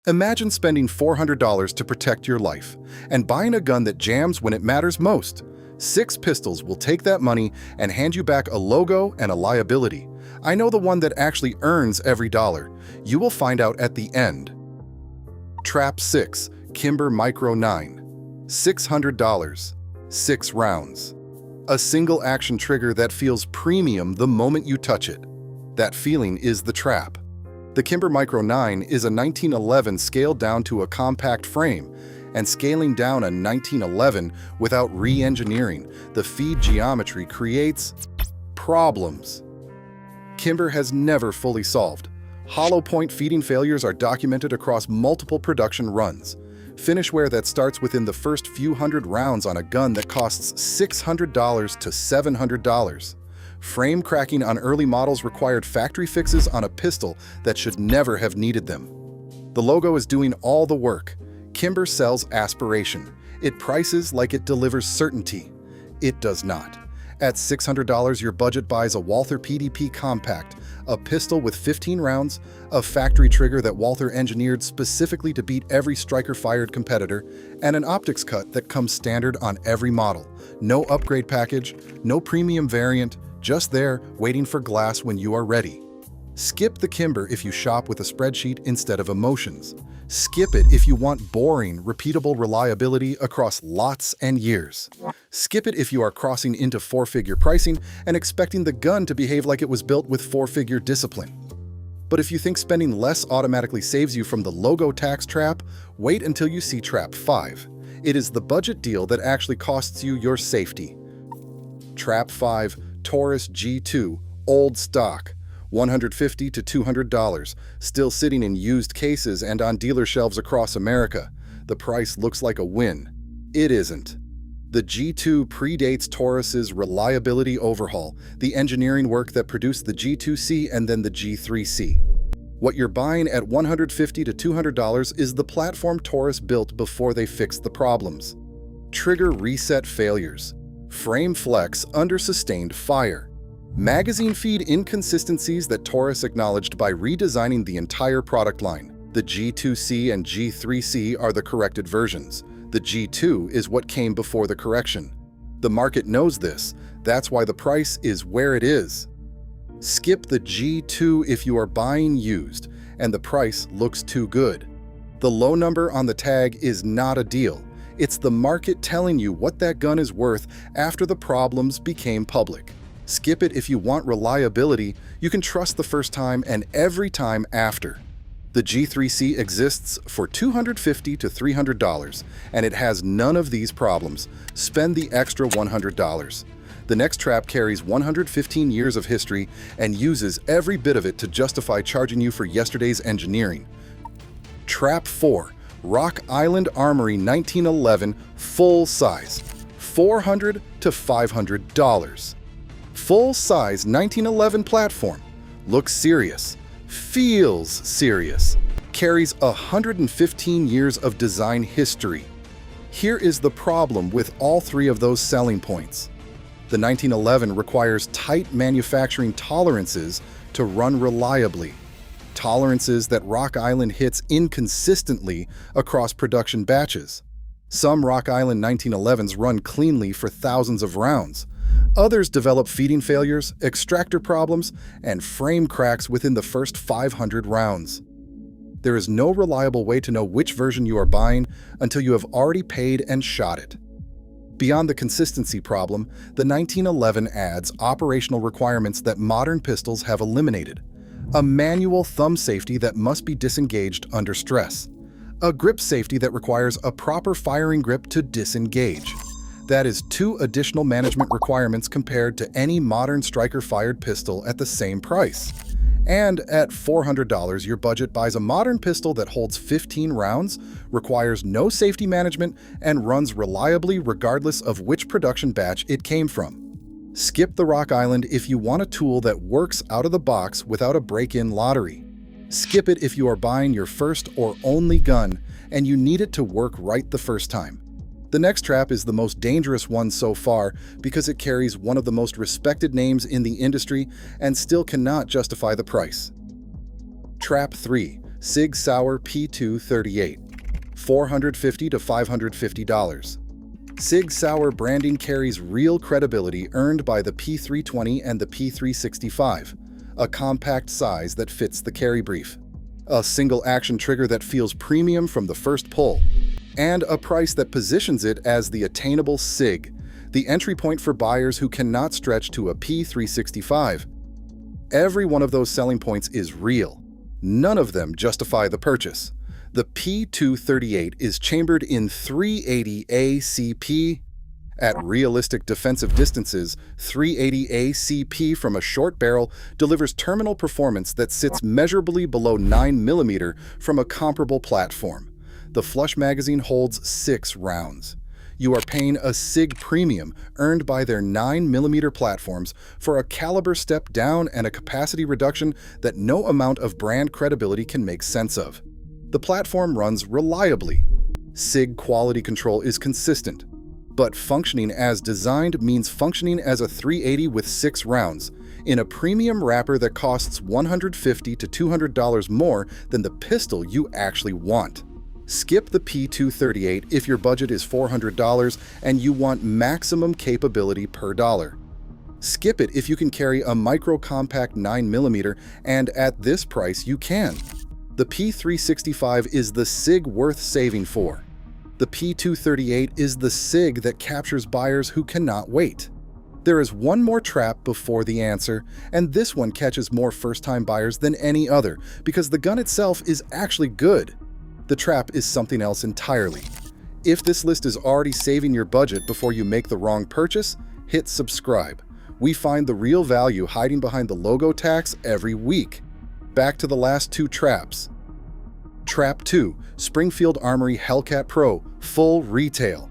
Imagine spending $400 to protect your life and buying a gun that jams when it matters most. Six Pistols will take that money and hand you back a logo and a liability. I know the one that actually earns every dollar. You will find out at the end. Trap 6, Kimber Micro 9. $600. 6 rounds. A single action trigger that feels premium the moment you touch it. That feeling is the trap. The Kimber Micro 9 is a 1911 scaled down to a compact frame, and scaling down a 1911 without re-engineering the feed geometry creates problems Kimber has never fully solved. Hollow point feeding failures are documented across multiple production runs. Finish wear that starts within the first few hundred rounds on a gun that costs $600 to $700. Frame cracking on early models required factory fixes on a pistol that should never have needed them. The logo is doing all the work. Kimber sells aspiration. It prices like it delivers certainty. It does not. At $600, your budget buys a Walther PDP Compact, a pistol with 15 rounds, a factory trigger that Walther engineered specifically to beat every striker-fired competitor, and an optics cut that comes standard on every model. No upgrade package, no premium variant, just there, waiting for glass when you are ready. Skip the Kimber if you shop with a spreadsheet instead of emotions. Skip it if you want boring, repeatable reliability across lots and years. Skip it if you are crossing into four-figure pricing and expecting the gun to behave like it was built with four-figure discipline. But if you think spending less automatically saves you from the logo tax trap, wait until you see Trap 5. It is the budget deal that actually costs you your safety. Trap 5, Taurus G2, old stock. $150 to $200, still sitting in used cases and on dealer shelves across America. The price looks like a win. It isn't. The G2 predates Taurus's reliability overhaul, the engineering work that produced the G2C and then the G3C. What you're buying at $150 to $200 is the platform Taurus built before they fixed the problems. Trigger reset failures. Frame flex under sustained fire. Magazine feed inconsistencies that Taurus acknowledged by redesigning the entire product line. The G2C and G3C are the corrected versions. The G2 is what came before the correction. The market knows this. That's why the price is where it is. Skip the G2 if you are buying used and the price looks too good. The low number on the tag is not a deal. It's the market telling you what that gun is worth after the problems became public. Skip it if you want reliability you can trust the first time and every time after. The G3C exists for $250 to $300, and it has none of these problems. Spend the extra $100. The next trap carries 115 years of history and uses every bit of it to justify charging you for yesterday's engineering. Trap 4, Rock Island Armory 1911, full size, $400 to $500. Full-size 1911 platform. Looks serious. Feels serious. Carries 115 years of design history. Here is the problem with all three of those selling points. The 1911 requires tight manufacturing tolerances to run reliably. Tolerances that Rock Island hits inconsistently across production batches. Some Rock Island 1911s run cleanly for thousands of rounds. Others develop feeding failures, extractor problems, and frame cracks within the first 500 rounds. There is no reliable way to know which version you are buying until you have already paid and shot it. Beyond the consistency problem, the 1911 adds operational requirements that modern pistols have eliminated. A manual thumb safety that must be disengaged under stress. A grip safety that requires a proper firing grip to disengage. That is 2 additional management requirements compared to any modern striker-fired pistol at the same price. And at $400, your budget buys a modern pistol that holds 15 rounds, requires no safety management, and runs reliably regardless of which production batch it came from. Skip the Rock Island if you want a tool that works out of the box without a break-in lottery. Skip it if you are buying your first or only gun and you need it to work right the first time. The next trap is the most dangerous one so far because it carries one of the most respected names in the industry and still cannot justify the price. Trap 3, Sig Sauer P238, $450 to $550. Sig Sauer branding carries real credibility earned by the P320 and the P365, a compact size that fits the carry brief, a single-action trigger that feels premium from the first pull, and a price that positions it as the attainable SIG, the entry point for buyers who cannot stretch to a P365. Every one of those selling points is real. None of them justify the purchase. The P238 is chambered in 380 ACP. At realistic defensive distances, 380 ACP from a short barrel delivers terminal performance that sits measurably below 9mm from a comparable platform. The flush magazine holds 6 rounds. You are paying a SIG premium earned by their 9mm platforms for a caliber step down and a capacity reduction that no amount of brand credibility can make sense of. The platform runs reliably. SIG quality control is consistent, but functioning as designed means functioning as a 380 with 6 rounds in a premium wrapper that costs $150 to $200 more than the pistol you actually want. Skip the P238 if your budget is $400 and you want maximum capability per dollar. Skip it if you can carry a micro compact 9mm, and at this price you can. The P365 is the SIG worth saving for. The P238 is the SIG that captures buyers who cannot wait. There is one more trap before the answer, and this one catches more first-time buyers than any other because the gun itself is actually good. The trap is something else entirely. If this list is already saving your budget before you make the wrong purchase, hit subscribe. We find the real value hiding behind the logo tax every week. Back to the last 2 traps. Trap 2, Springfield Armory Hellcat Pro, full retail.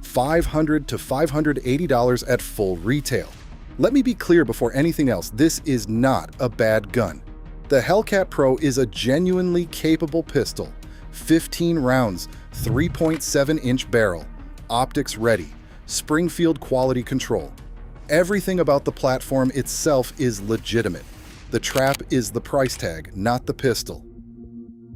$500 to $580 at full retail. Let me be clear before anything else, this is not a bad gun. The Hellcat Pro is a genuinely capable pistol. 15 rounds, 3.7-inch barrel, optics ready, Springfield quality control. Everything about the platform itself is legitimate. The trap is the price tag, not the pistol.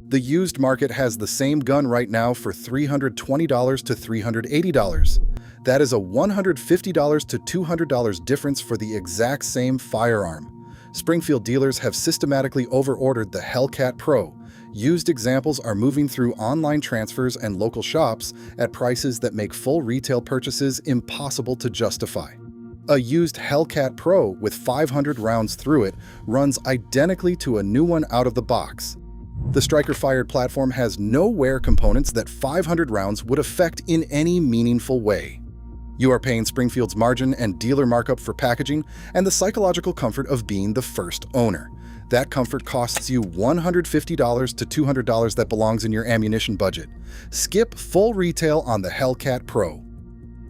The used market has the same gun right now for $320 to $380. That is a $150 to $200 difference for the exact same firearm. Springfield dealers have systematically overordered the Hellcat Pro. Used examples are moving through online transfers and local shops at prices that make full retail purchases impossible to justify. A used Hellcat Pro with 500 rounds through it runs identically to a new one out of the box. The striker-fired platform has no wear components that 500 rounds would affect in any meaningful way. You are paying Springfield's margin and dealer markup for packaging and the psychological comfort of being the first owner. That comfort costs you $150 to $200 that belongs in your ammunition budget. Skip full retail on the Hellcat Pro.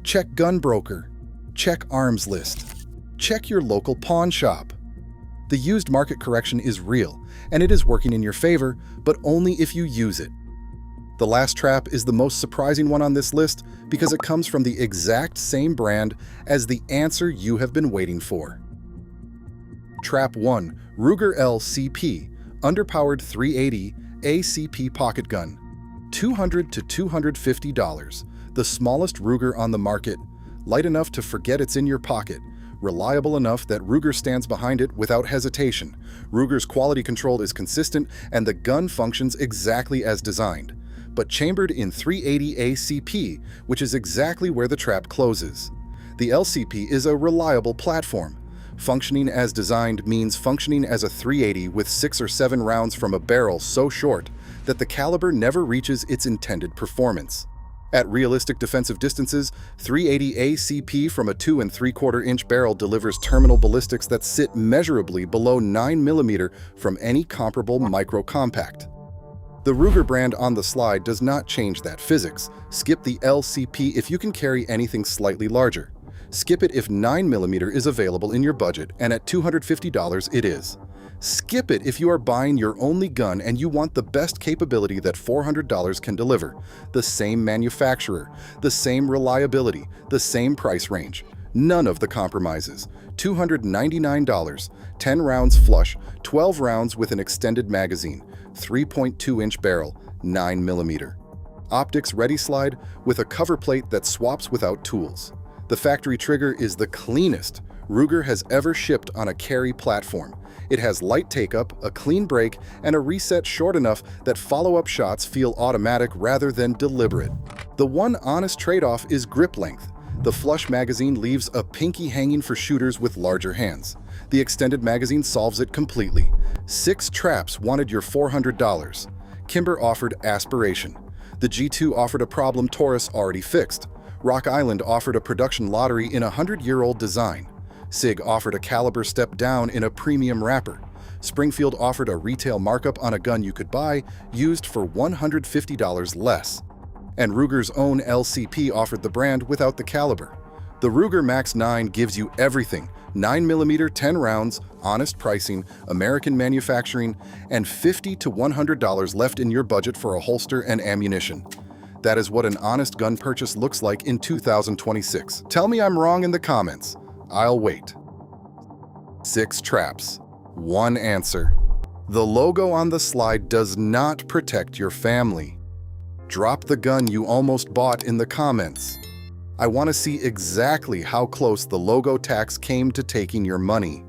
Check gun broker. Check arms list. Check your local pawn shop. The used market correction is real, and it is working in your favor, but only if you use it. The last trap is the most surprising one on this list because it comes from the exact same brand as the answer you have been waiting for. Trap 1, Ruger LCP, underpowered 380 ACP pocket gun. $200 to $250, the smallest Ruger on the market, light enough to forget it's in your pocket, reliable enough that Ruger stands behind it without hesitation. Ruger's quality control is consistent and the gun functions exactly as designed, but chambered in 380 ACP, which is exactly where the trap closes. The LCP is a reliable platform. Functioning as designed means functioning as a 380 with 6 or 7 rounds from a barrel so short that the caliber never reaches its intended performance. At realistic defensive distances, 380 ACP from a 2 3/4-inch barrel delivers terminal ballistics that sit measurably below 9mm from any comparable micro compact. The Ruger brand on the slide does not change that physics. Skip the LCP if you can carry anything slightly larger. Skip it if 9mm is available in your budget, and at $250 it is. Skip it if you are buying your only gun and you want the best capability that $400 can deliver. The same manufacturer, the same reliability, the same price range. None of the compromises. $299, 10 rounds flush, 12 rounds with an extended magazine, 3.2-inch barrel, 9mm. Optics ready slide with a cover plate that swaps without tools. The factory trigger is the cleanest Ruger has ever shipped on a carry platform. It has light take-up, a clean break, and a reset short enough that follow-up shots feel automatic rather than deliberate. The one honest trade-off is grip length. The flush magazine leaves a pinky hanging for shooters with larger hands. The extended magazine solves it completely. 6 Traps wanted your $400. Kimber offered Aspiration. The G2 offered a problem Taurus already fixed. Rock Island offered a production lottery in a 100-year-old design. Sig offered a caliber step down in a premium wrapper. Springfield offered a retail markup on a gun you could buy, used for $150 less. And Ruger's own LCP offered the brand without the caliber. The Ruger Max 9 gives you everything: 9mm 10 rounds, honest pricing, American manufacturing, and $50 to $100 left in your budget for a holster and ammunition. That is what an honest gun purchase looks like in 2026. Tell me I'm wrong in the comments. I'll wait. 6 Traps. One answer. The logo on the slide does not protect your family. Drop the gun you almost bought in the comments. I want to see exactly how close the logo tax came to taking your money.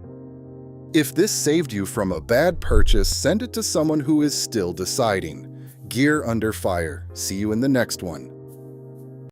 If this saved you from a bad purchase, send it to someone who is still deciding. Gear under fire. See you in the next one.